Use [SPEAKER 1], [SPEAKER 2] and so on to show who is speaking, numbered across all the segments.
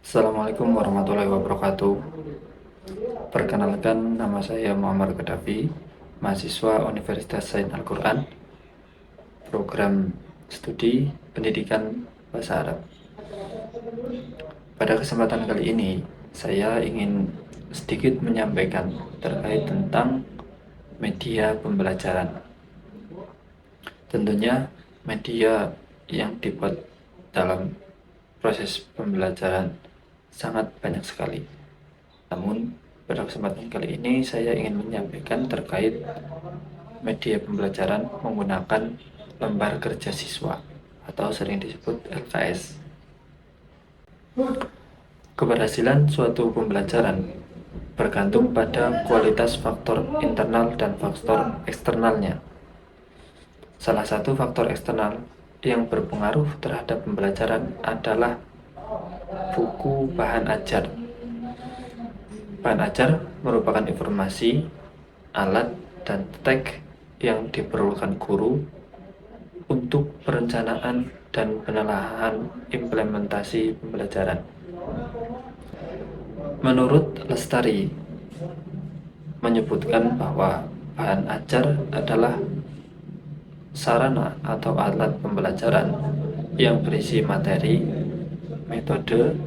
[SPEAKER 1] Assalamualaikum warahmatullahi wabarakatuh. Perkenalkan, nama saya Muhammad Gaddafi, mahasiswa Universitas Said Al-Quran, program studi pendidikan bahasa Arab. Pada kesempatan kali ini, saya ingin sedikit menyampaikan terkait tentang media pembelajaran. Tentunya media yang dibuat dalam proses pembelajaran sangat banyak sekali. Namun, pada kesempatan kali ini saya ingin menyampaikan terkait media pembelajaran menggunakan lembar kerja siswa atau sering disebut LKS. Keberhasilan suatu pembelajaran bergantung pada kualitas faktor internal dan faktor eksternalnya. Salah satu faktor eksternal yang berpengaruh terhadap pembelajaran adalah buku bahan ajar. Bahan ajar merupakan informasi, alat, dan teks yang diperlukan guru untuk perencanaan dan penelaahan implementasi pembelajaran. Menurut Lestari, menyebutkan bahwa bahan ajar adalah sarana atau alat pembelajaran yang berisi materi, metode,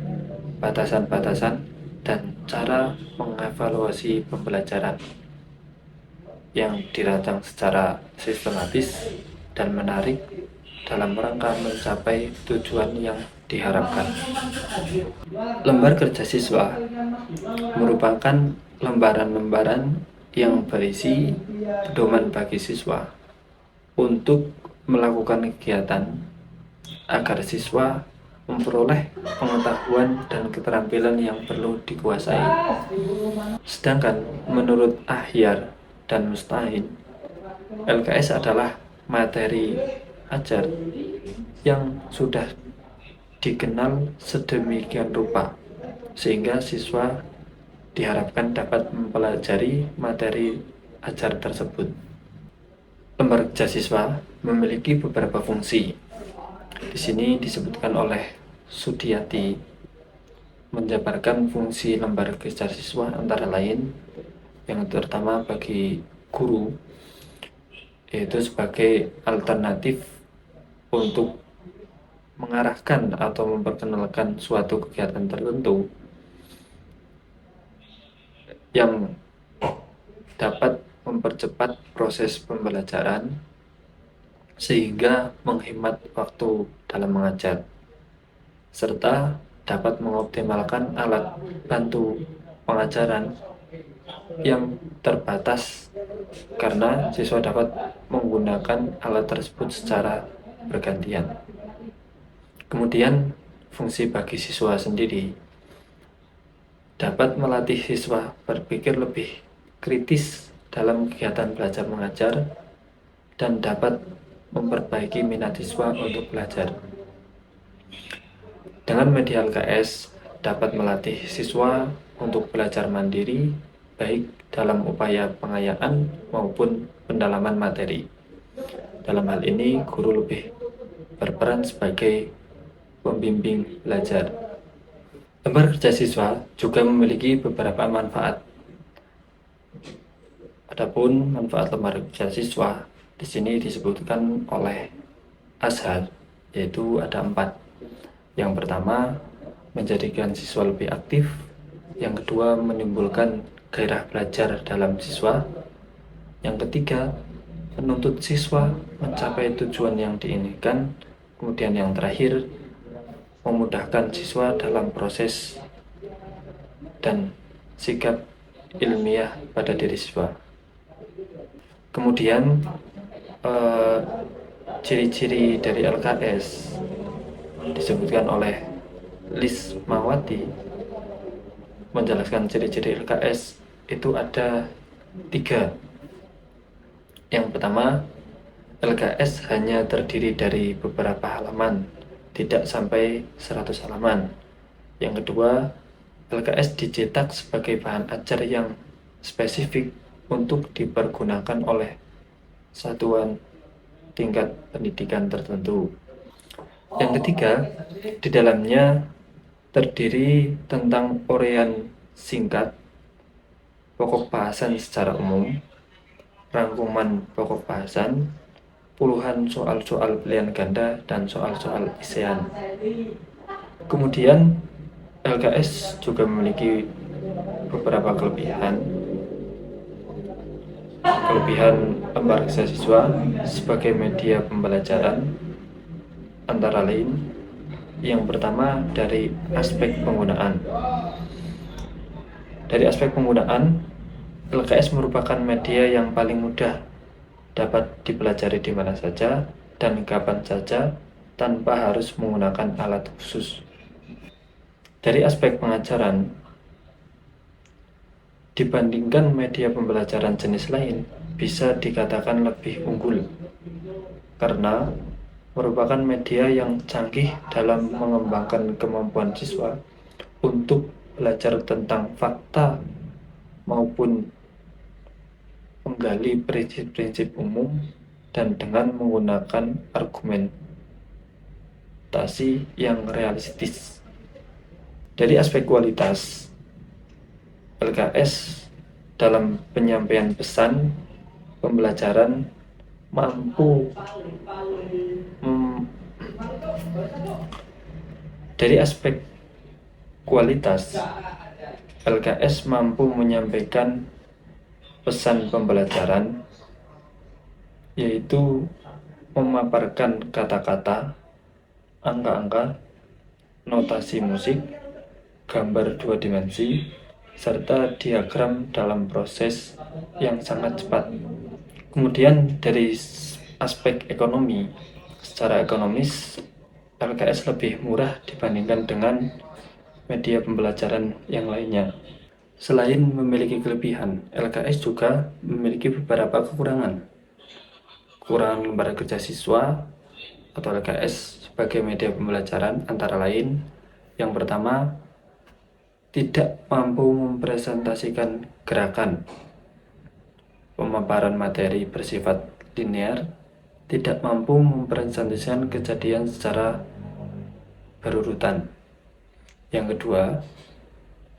[SPEAKER 1] batasan-batasan, dan cara mengevaluasi pembelajaran yang dirancang secara sistematis dan menarik dalam rangka mencapai tujuan yang diharapkan. Lembar kerja siswa merupakan lembaran-lembaran yang berisi pedoman bagi siswa untuk melakukan kegiatan agar siswa memperoleh pengetahuan dan keterampilan yang perlu dikuasai. Sedangkan menurut Ahyar dan Mustahin, LKS adalah materi ajar yang sudah dikenal sedemikian rupa sehingga siswa diharapkan dapat mempelajari materi ajar tersebut. Lembar kerja siswa memiliki beberapa fungsi. Di sini disebutkan oleh Sudiati menjabarkan fungsi lembar kerja siswa antara lain yang terutama bagi guru, yaitu sebagai alternatif untuk mengarahkan atau memperkenalkan suatu kegiatan tertentu yang dapat mempercepat proses pembelajaran sehingga menghemat waktu dalam mengajar, serta dapat mengoptimalkan alat bantu pengajaran yang terbatas karena siswa dapat menggunakan alat tersebut secara bergantian. Kemudian, fungsi bagi siswa sendiri dapat melatih siswa berpikir lebih kritis dalam kegiatan belajar mengajar dan dapat memperbaiki minat siswa untuk belajar. Dengan media LKS dapat melatih siswa untuk belajar mandiri, baik dalam upaya pengayaan maupun pendalaman materi. Dalam hal ini, guru lebih berperan sebagai pembimbing belajar. Lembar kerja siswa juga memiliki beberapa manfaat. Adapun manfaat lembar kerja siswa di sini disebutkan oleh Azhar, yaitu ada 4. Yang pertama, menjadikan siswa lebih aktif. Yang kedua, menimbulkan gairah belajar dalam siswa. Yang ketiga, menuntut siswa mencapai tujuan yang diinginkan. Kemudian yang terakhir, memudahkan siswa dalam proses dan sikap ilmiah pada diri siswa. Kemudian ciri-ciri dari LKS disebutkan oleh Lismawati menjelaskan ciri-ciri LKS itu ada 3. Yang pertama, LKS hanya terdiri dari beberapa halaman, tidak sampai 100 halaman. Yang kedua, LKS dicetak sebagai bahan ajar yang spesifik untuk dipergunakan oleh satuan tingkat pendidikan tertentu. Yang ketiga, di dalamnya terdiri tentang uraian singkat, pokok bahasan secara umum, rangkuman pokok bahasan, puluhan soal-soal pilihan ganda, dan soal-soal esean. Kemudian LKS juga memiliki beberapa kelebihan lembar kerja siswa sebagai media pembelajaran, antara lain yang pertama dari aspek penggunaan. Dari aspek penggunaan, LKS merupakan media yang paling mudah dapat dipelajari di mana saja dan kapan saja tanpa harus menggunakan alat khusus. Dari aspek pengajaran, dibandingkan media pembelajaran jenis lain, bisa dikatakan lebih unggul karena merupakan media yang canggih dalam mengembangkan kemampuan siswa untuk belajar tentang fakta maupun menggali prinsip-prinsip umum dan dengan menggunakan argumentasi yang realistis. Dari aspek kualitas, LKS dalam penyampaian pesan pembelajaran dari aspek kualitas, LKS mampu menyampaikan pesan pembelajaran, yaitu memaparkan kata-kata, angka-angka, notasi musik, gambar dua dimensi, serta diagram dalam proses yang sangat cepat. Kemudian dari aspek ekonomi, secara ekonomis LKS lebih murah dibandingkan dengan media pembelajaran yang lainnya. Selain memiliki kelebihan, LKS juga memiliki beberapa kekurangan. Kekurangan lembar kerja siswa atau LKS sebagai media pembelajaran antara lain, yang pertama, tidak mampu mempresentasikan gerakan. Pemaparan materi bersifat linear, tidak mampu mempresentasikan kejadian secara berurutan. Yang kedua,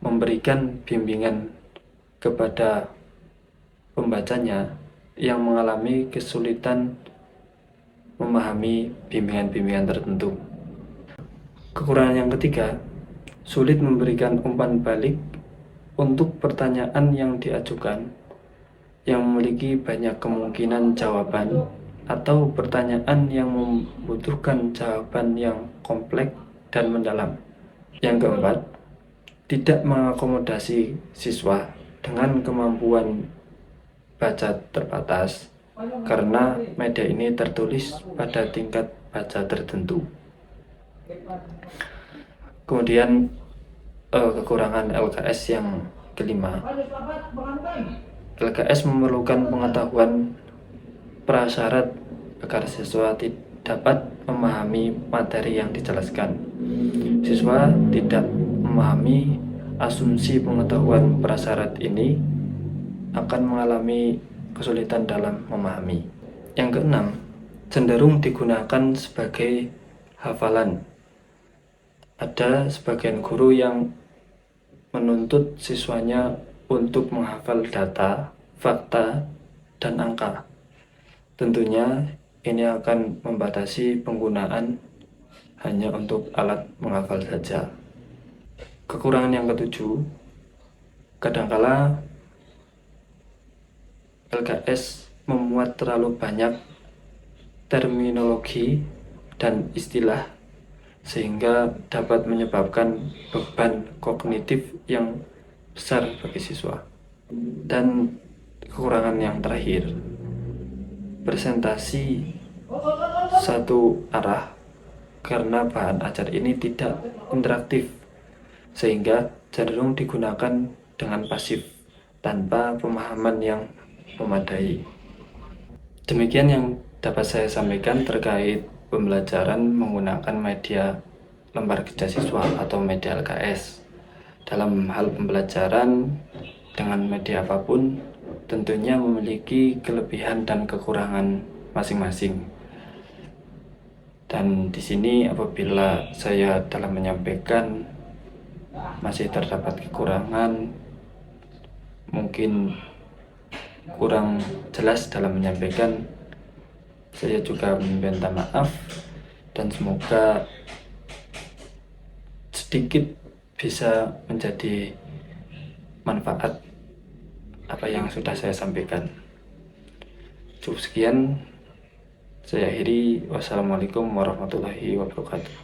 [SPEAKER 1] memberikan bimbingan kepada pembacanya yang mengalami kesulitan memahami bimbingan-bimbingan tertentu. Kekurangan yang ketiga, sulit memberikan umpan balik untuk pertanyaan yang diajukan yang memiliki banyak kemungkinan jawaban atau pertanyaan yang membutuhkan jawaban yang kompleks dan mendalam. Yang keempat, tidak mengakomodasi siswa dengan kemampuan baca terbatas karena media ini tertulis pada tingkat baca tertentu. Kemudian kekurangan LKS yang kelima, LKS memerlukan pengetahuan prasyarat agar siswa dapat memahami materi yang dijelaskan. Siswa tidak memahami asumsi pengetahuan prasyarat ini akan mengalami kesulitan dalam memahami. Yang keenam, cenderung digunakan sebagai hafalan. Ada sebagian guru yang menuntut siswanya untuk menghafal data, fakta, dan angka. Tentunya ini akan membatasi penggunaan hanya untuk alat menghafal saja. Kekurangan yang ketujuh, kadangkala LKS memuat terlalu banyak terminologi dan istilah sehingga dapat menyebabkan beban kognitif yang besar bagi siswa. Dan kekurangan yang terakhir, presentasi satu arah karena bahan ajar ini tidak interaktif sehingga cenderung digunakan dengan pasif tanpa pemahaman yang memadai. Demikian yang dapat saya sampaikan terkait pembelajaran menggunakan media lembar kerja siswa atau media LKS. Dalam hal pembelajaran dengan media apapun tentunya memiliki kelebihan dan kekurangan masing-masing. Dan di sini apabila saya dalam menyampaikan masih terdapat kekurangan, mungkin kurang jelas dalam menyampaikan, saya juga meminta maaf dan semoga sedikit bisa menjadi manfaat apa yang sudah saya sampaikan. Cukup sekian, saya akhiri. Wassalamualaikum warahmatullahi wabarakatuh.